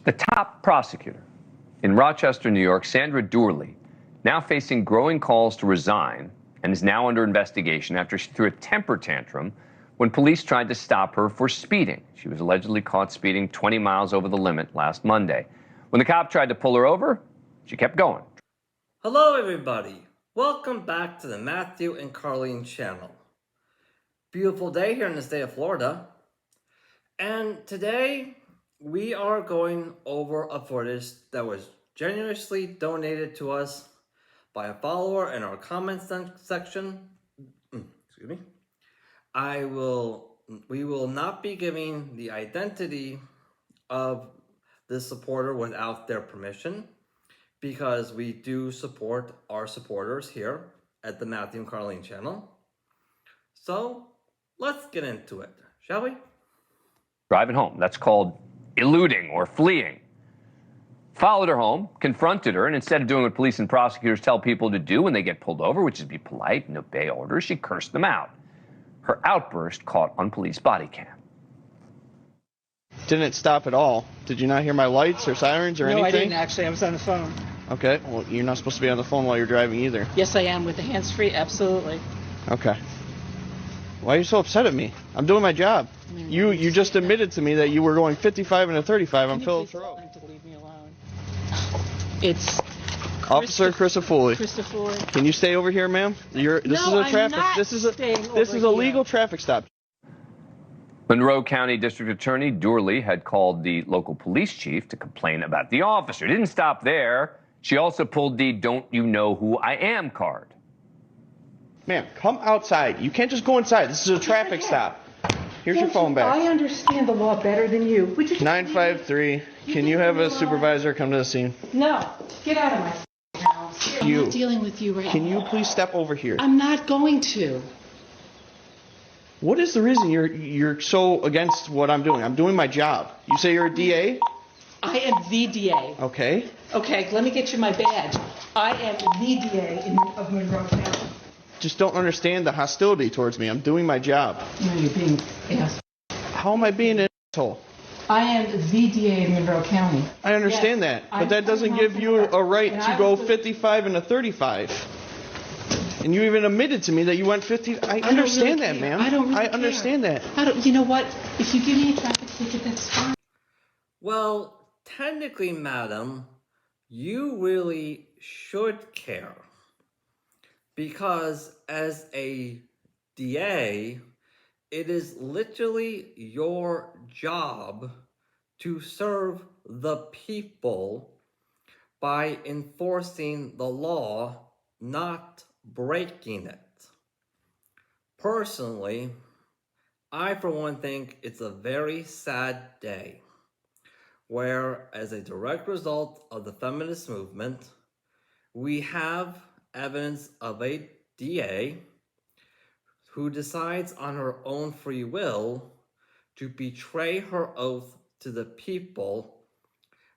The top prosecutor in Rochester, New York, Sandra Dourley, now facing growing calls to resign and is now under investigation after she threw a temper tantrum when police tried to stop her for speeding. She was allegedly caught speeding 20 miles over the limit last Monday. When the cop tried to pull her over, she kept going. Hello everybody, welcome back to the Matthew and Carlene channel. Beautiful day here in the state of Florida. And today we are going over a footage that was generously donated to us by a follower in our comments section. Excuse me. We will not be giving the identity of this supporter without their permission, because we do support our supporters here at the Matthew and Carlene channel. So let's get into it, shall we? Driving home. That's called eluding or fleeing. Followed her home, confronted her, and instead of doing what police and prosecutors tell people to do when they get pulled over, which is be polite and obey orders, she cursed them out. Her outburst caught on police body cam. Didn't stop at all. Did you not hear my lights or sirens or anything? No, I didn't actually. I was on the phone. Okay, well, you're not supposed to be on the phone while you're driving either. Yes, I am with the hands-free, absolutely. Okay. Why are you so upset at me? I'm doing my job. You just admitted to me that you were going 55 and a 35 on Phillips Road. To leave me alone. It's Officer Christofoli. Christofoli. Can you stay over here, ma'am? This is a traffic. This is a legal traffic stop. Monroe County District Attorney Dourley had called the local police chief to complain about the officer. Didn't stop there. She also pulled the "Don't you know who I am" card. Ma'am, come outside. You can't just go inside. This is a traffic stop. Here's your phone back. I understand the law better than you. Would you 953. Can you have a supervisor come to the scene? No. Get out of my house. I'm not dealing with you right now. Can you please step over here? I'm not going to. What is the reason you're so against what I'm doing? I'm doing my job. You say you're a DA? I am the DA. Okay. Okay, let me get you my badge. I am the DA of Monroe County. Just don't understand the hostility towards me. I'm doing my job. No, you're being an asshole. How am I being an asshole? I am the DA of Monroe County. I understand that, but that doesn't give you a right to go 55 and a 35. And you even admitted to me that you went 50. I understand that, ma'am. I understand that. You know what? If you give me a traffic ticket, that's fine. Well, technically, madam, you really should care. Because as a DA, it is literally your job to serve the people by enforcing the law, not breaking it. Personally, I for one think it's a very sad day where, as a direct result of the feminist movement, we have evidence of a DA who decides on her own free will to betray her oath to the people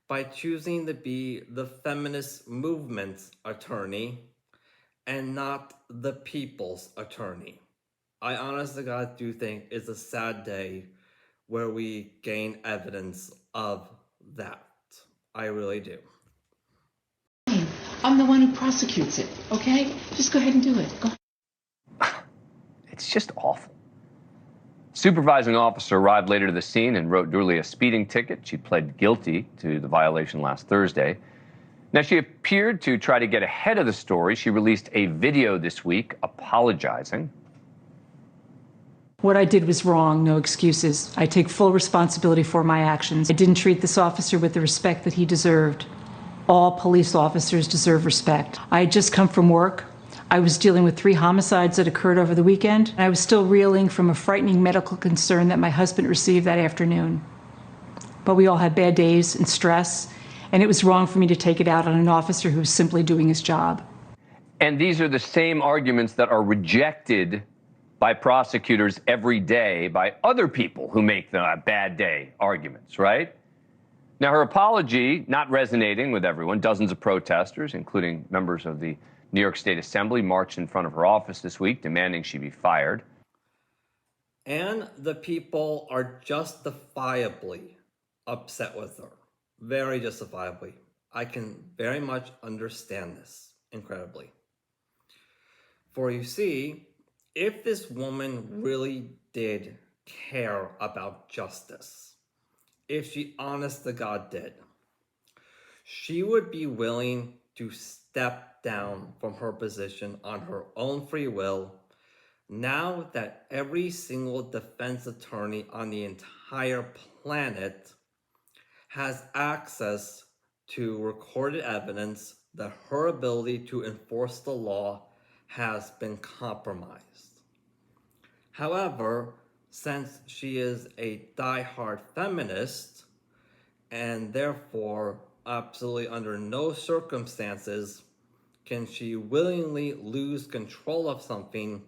by choosing to be the feminist movement's attorney and not the people's attorney. I honestly, God, do think it's a sad day where we gain evidence of that. I really do. I'm the one who prosecutes it, okay? Just go ahead and do it. Go. It's just awful. Supervising officer arrived later to the scene and wrote Dourley a speeding ticket. She pled guilty to the violation last Thursday. Now, she appeared to try to get ahead of the story. She released a video this week apologizing. What I did was wrong, no excuses. I take full responsibility for my actions. I didn't treat this officer with the respect that he deserved. All police officers deserve respect. I had just come from work. I was dealing with 3 homicides that occurred over the weekend, and I was still reeling from a frightening medical concern that my husband received that afternoon. But we all had bad days and stress, and it was wrong for me to take it out on an officer who was simply doing his job. And these are the same arguments that are rejected by prosecutors every day by other people who make the bad day arguments, right? Now, her apology not resonating with everyone. Dozens of protesters, including members of the New York State Assembly, marched in front of her office this week demanding she be fired. And the people are justifiably upset with her. very justifiably. I can very much understand this, incredibly. For you see, if this woman really did care about justice, if she honest to God did, she would be willing to step down from her position on her own free will now that every single defense attorney on the entire planet has access to recorded evidence that her ability to enforce the law has been compromised. However, since she is a die-hard feminist, and therefore absolutely under no circumstances can she willingly lose control of something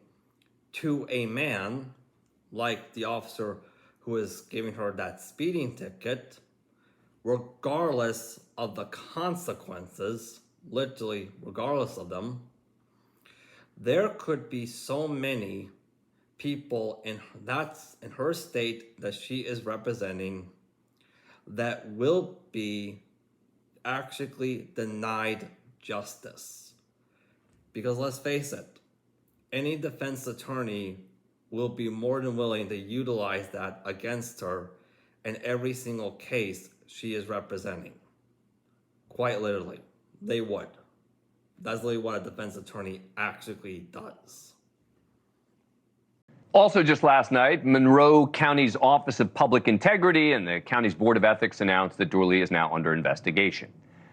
to a man, like the officer who is giving her that speeding ticket, regardless of the consequences, literally regardless of them, there could be so many people in her state that she is representing that will be actually denied justice. Because let's face it, any defense attorney will be more than willing to utilize that against her in every single case she is representing. Quite literally, they would. That's literally what a defense attorney actually does. Also, just last night, Monroe County's Office of Public Integrity and the county's Board of Ethics announced that Doorly is now under investigation.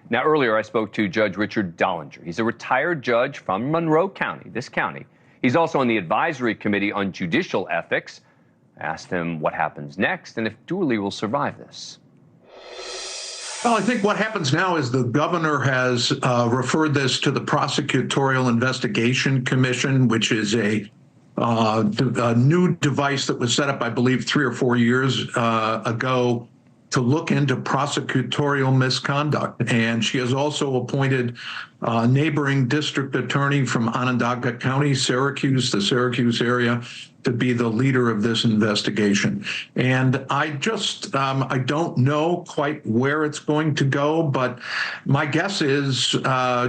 Now, earlier I spoke to Judge Richard Dollinger. He's a retired judge from Monroe County, this county. He's also on the Advisory Committee on Judicial Ethics. I asked him what happens next and if Doorly will survive this. Well, I think what happens now is the governor has referred this to the Prosecutorial Investigation Commission, which is a new device that was set up, I believe, 3 or 4 years ago to look into prosecutorial misconduct. And she has also appointed a neighboring district attorney from Onondaga County, Syracuse, the Syracuse area, to be the leader of this investigation. And I don't know quite where it's going to go, but my guess is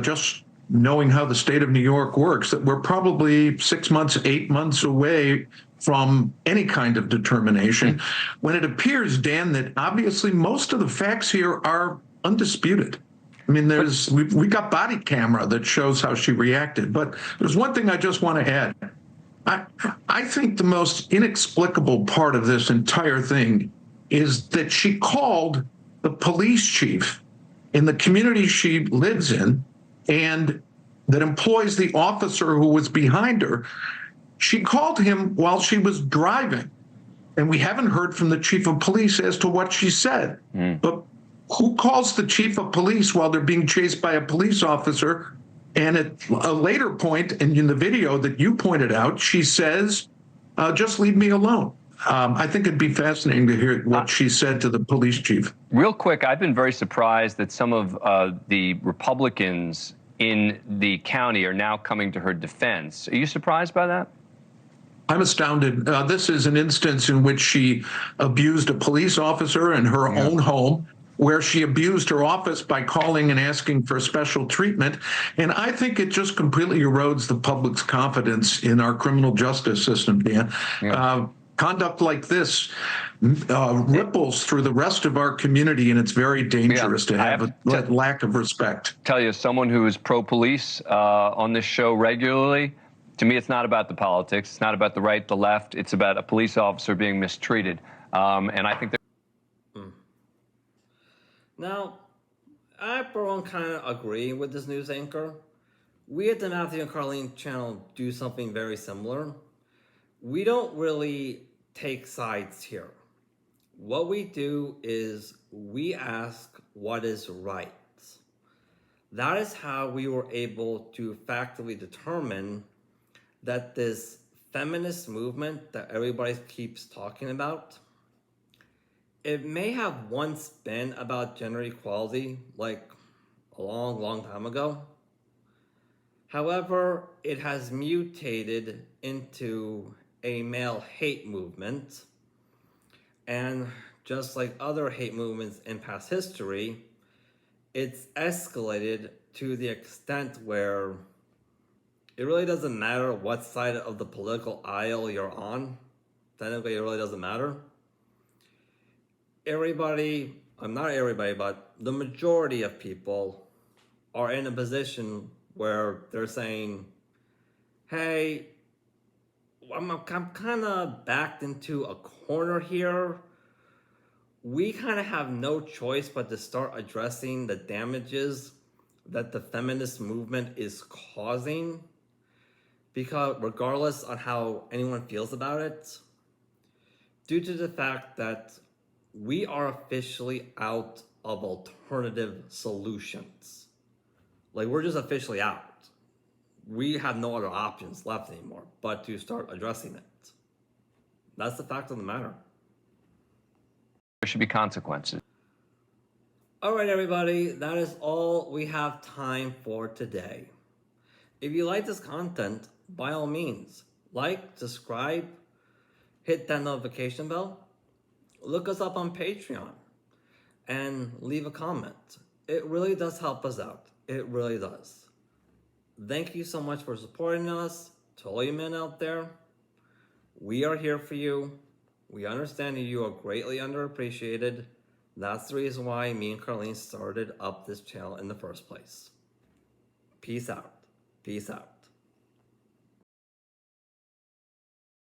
just knowing how the state of New York works, that we're probably 6 months, 8 months away from any kind of determination, when it appears, Dan, that obviously most of the facts here are undisputed. I mean, we got body camera that shows how she reacted. But there's one thing I just want to add. I think the most inexplicable part of this entire thing is that she called the police chief in the community she lives in and that employs the officer who was behind her. She called him while she was driving, and we haven't heard from the chief of police as to what she said. But who calls the chief of police while they're being chased by a police officer? And at a later point, and in the video that you pointed out, she says, just leave me alone. I think it'd be fascinating to hear what she said to the police chief. Real quick, I've been very surprised that some of the Republicans in the county are now coming to her defense. Are you surprised by that? I'm astounded. This is an instance in which she abused a police officer in her own home, where she abused her office by calling and asking for special treatment. And I think it just completely erodes the public's confidence in our criminal justice system, Dan. Conduct like this ripples through the rest of our community, and it's very dangerous to have a lack of respect. Tell you, as someone who is pro-police on this show regularly, to me, it's not about the politics. It's not about the right, the left. It's about a police officer being mistreated. And I think that. Now, I, for one, kind of agree with this news anchor. We at the Matthew and Carlene channel do something very similar. We don't really take sides here. What we do is we ask what is right. That is how we were able to factually determine that this feminist movement that everybody keeps talking about, it may have once been about gender equality, like a long, long time ago. However, it has mutated into a male hate movement. And just like other hate movements in past history, it's escalated to the extent where it really doesn't matter what side of the political aisle you're on. Technically, it really doesn't matter. Everybody, not everybody, but the majority of people are in a position where they're saying, hey, I'm kind of backed into a corner here. We kind of have no choice but to start addressing the damages that the feminist movement is causing, because regardless on how anyone feels about it, due to the fact that we are officially out of alternative solutions. Like, we're just officially out. We have no other options left anymore but to start addressing it. That's the fact of the matter. There should be consequences. All right, everybody, that is all we have time for today. If you like this content, by all means, like, subscribe, hit that notification bell, look us up on Patreon, and leave a comment. It really does help us out. It really does. Thank you so much for supporting us. To all you men out there, we are here for you. We understand that you are greatly underappreciated. That's the reason why me and Carlene started up this channel in the first place. Peace out. Peace out.